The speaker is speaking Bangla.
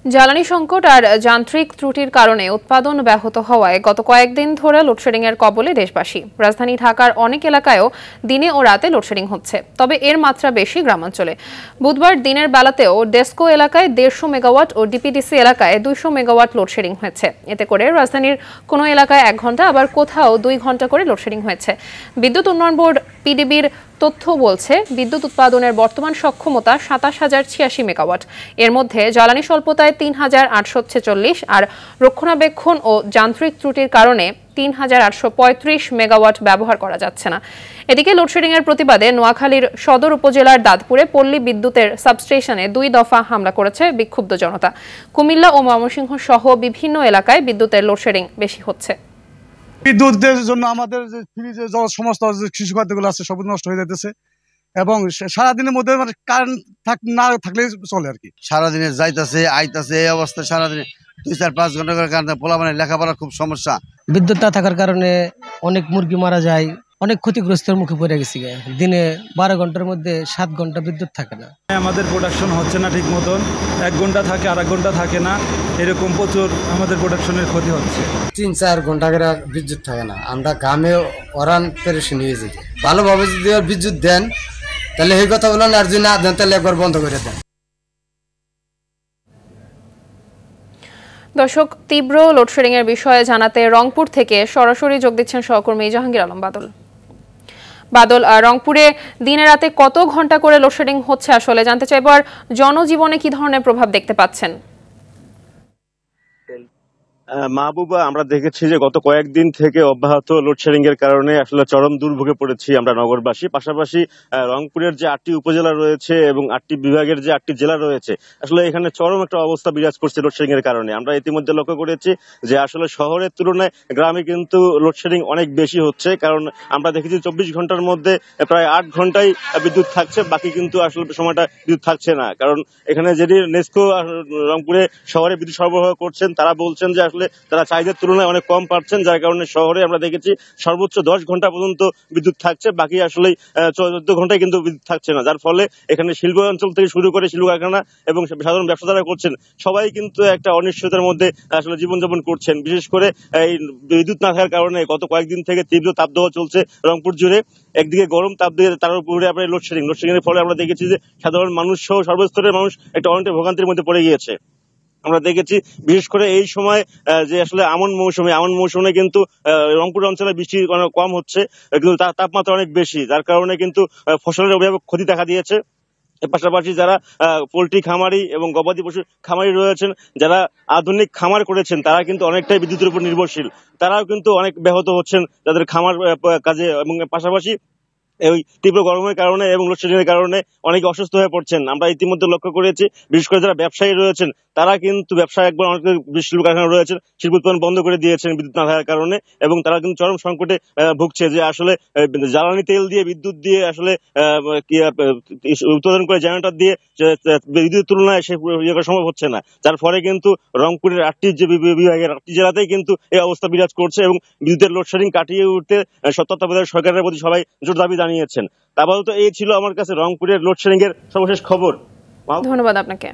জ্বালানি সংকট আর যান্ত্রিক ত্রুটির কারণে উৎপাদন ব্যাহত হওয়ায় গত কয়েকদিন ধরে লোডশেডিং এর কবলে দেশবাসী। রাজধানী ঢাকার অনেক এলাকায়ও দিনে ও রাতে লোডশেডিং হচ্ছে, তবে এর মাত্রা বেশি গ্রামাঞ্চলে। বুধবার দিনের বেলাতেও ডেস্কো এলাকায় 150 মেগাওয়াট ও ডিপিডিসি এলাকায় 200 মেগাওয়াট লোডশেডিং হয়েছে। এতে করে রাজধানীর কোনো এলাকায় 1 ঘন্টা, আবার কোথাও 2 ঘন্টা করে লোডশেডিং হয়েছে। বিদ্যুৎ উন্নয়ন বোর্ড পিডিবির তথ্য বলছে, বিদ্যুৎ উৎপাদনের বর্তমান সক্ষমতা 27,086 মেগাওয়াট। এর মধ্যে জ্বালানি স্বল্পতায় 3,846 আর রক্ষণাবেক্ষণ ও যান্ত্রিক ত্রুটির কারণে 3,835 মেগাওয়াট ব্যবহার করা যাচ্ছে না। এদিকে লোডশেডিং এর প্রতিবাদে নোয়াখালীর সদর উপজেলার দাঁতপুরে পল্লী বিদ্যুতের সাবস্টেশনে 2 দফা হামলা করেছে বিক্ষুব্ধ জনতা। কুমিল্লা ও ময়মনসিংহ সহ বিভিন্ন এলাকায় বিদ্যুতের লোডশেডিং বেশি হচ্ছে। বিদ্যুতের জন্য আমাদের যে ফ্রিজে সমস্ত কৃষি খাদ্যগুলো আছে সব নষ্ট হয়ে যাইতেছে, এবং সারাদিনের মধ্যে মানে কারেন্ট না থাকলে চলে আর কি। সারাদিনে যাইতেছে আইতাছে, এই অবস্থা সারাদিনে 2-4-5 ঘন্টা করে কারেন্ট, পোলা মানে লেখাপড়া খুব সমস্যা। বিদ্যুৎ না থাকার কারণে অনেক মুরগি মারা যায়, অনেক ক্ষতিগ্রস্তের মুখে পড়ে গেছি। দিনে 12 ঘন্টার মধ্যে 7 ঘন্টা বিদ্যুৎ থাকে না। আমাদের প্রোডাকশন হচ্ছে না ঠিক মতন, 1 ঘন্টা থাকে, 1.5 ঘন্টা থাকে না, এরকম প্রচুর আমাদের প্রোডাকশনের ক্ষতি হচ্ছে। 3-4 ঘন্টা করে বিদ্যুৎ থাকে না, আমরা গ্রামে অরান পেরেশানি হয়ে যেত। ভালোভাবে যদি বিদ্যুৎ দেন তাহলে এই কথা বলেন, আর যদি না দেন তাহলে একবার বন্ধ করে দেন। দর্শক, তীব্র লোডশেডিং এর বিষয়ে জানাতে রংপুর থেকে সরাসরি যোগ দিচ্ছেন সহকর্মী জাহাঙ্গীর আলম বাদল। রংপুরে দিনে রাতে কত ঘন্টা করে লোডশেডিং হচ্ছে আসলে জানতে চাইবো, আর জনজীবনে কি ধরনের প্রভাব দেখতে পাচ্ছেন? মাহবুবা, আমরা দেখেছি যে গত কয়েকদিন থেকে অব্যাহত লোডশেডিং এর কারণে আসলে চরম দুর্ভোগে পড়েছি আমরা নগরবাসী। পাশাপাশি রংপুরের যে 8টি উপজেলা রয়েছে এবং 8টি বিভাগের যে 8টি জেলা রয়েছে, আসলে এখানে চরম একটা অবস্থা বিরাজ করছে লোডশেডিং এর কারণে। আমরা ইতিমধ্যে লক্ষ্য করেছি যে আসলে শহরের তুলনায় গ্রামে কিন্তু লোডশেডিং অনেক বেশি হচ্ছে, কারণ আমরা দেখেছি 24 ঘন্টার মধ্যে প্রায় 8 ঘন্টাই বিদ্যুৎ থাকছে, বাকি কিন্তু আসলে সময়টা বিদ্যুৎ থাকছে না। কারণ এখানে যেটি নেস্কো রংপুরে শহরে বিদ্যুৎ সরবরাহ করছেন, তারা বলছেন যে তারা চাহিদার তুলনায় অনেক কম পাচ্ছেন, যার কারণে শহরে আমরা দেখেছি সর্বোচ্চ 10 ঘন্টা পর্যন্ত বিদ্যুৎ থাকছে, বাকি আসলে 14 ঘন্টায় কিন্তু বিদ্যুৎ থাকছে না। যার ফলে এখানে শিল্প অঞ্চল থেকে শুরু করে শিল্প কারখানা এবং সাধারণ ব্যবসা যারা করছেন সবাই কিন্তু একটা অনিশ্চয়তার মধ্যে আসলে জীবনযাপন করছেন। বিশেষ করে এই বিদ্যুৎ না থাকার কারণে গত কয়েকদিন থেকে তীব্র তাপদাহ চলছে রংপুর জুড়ে। একদিকে গরম তাপ দিয়ে তার উপরে আপনার লোডশেডিং এর ফলে আমরা দেখেছি যে সাধারণ মানুষ সহ সর্বস্তরের মানুষ একটা অনেক ভোগান্তির মধ্যে পড়ে গিয়েছে। আমরা দেখেছি বিশেষ করে এই সময় যে আসলে আমন মৌসুমে কিন্তু রংপুর অঞ্চলে বৃষ্টি অনেক কম হচ্ছে, কিন্তু তাপমাত্রা অনেক বেশি, যার কারণে কিন্তু ফসলের ব্যাপক ক্ষতি দেখা দিয়েছে। এর পাশাপাশি যারা পোল্ট্রি খামারি এবং গবাদি পশু খামারি রয়েছেন, যারা আধুনিক খামার করেছেন, তারা কিন্তু অনেকটাই বিদ্যুতের উপর নির্ভরশীল, তারাও কিন্তু অনেক ব্যাহত হচ্ছেন তাদের খামার কাজে। এবং পাশাপাশি এই তীব্র গরমের কারণে এবং লোডশেডিং এর কারণে অনেকে অসুস্থ হয়ে পড়ছেন। আমরা ইতিমধ্যে লক্ষ্য করেছি বিশেষ করে যারা ব্যবসায়ী রয়েছেন, তারা কিন্তু ব্যবসা একবার অনেক শিল্প কারখানা রয়েছেন শিল্প উৎপাদন বন্ধ করে দিয়েছেন বিদ্যুৎ না থাকার কারণে, এবং তারা কিন্তু চরম সংকটে ভুগছে যে আসলে জ্বালানি তেল দিয়ে বিদ্যুৎ দিয়ে আসলে উৎপাদন করে জেনারেটর দিয়ে বিদ্যুতের তুলনায় সে ইয়ে করা সম্ভব হচ্ছে না। যার ফলে কিন্তু রংপুরের 8টি যে বিভাগের 8টি জেলাতেই কিন্তু এই অবস্থা বিরাজ করছে, এবং বিদ্যুতের লোডশেডিং কাটিয়ে উঠতে তত্ত্বাবধায়ক সরকারের প্রতি সবাই জোর দাবি জানিয়েছেন। আপাতত এই ছিল আমার কাছে রংপুরের লোডশেডিং এর সর্বশেষ খবর। ধন্যবাদ আপনাকে।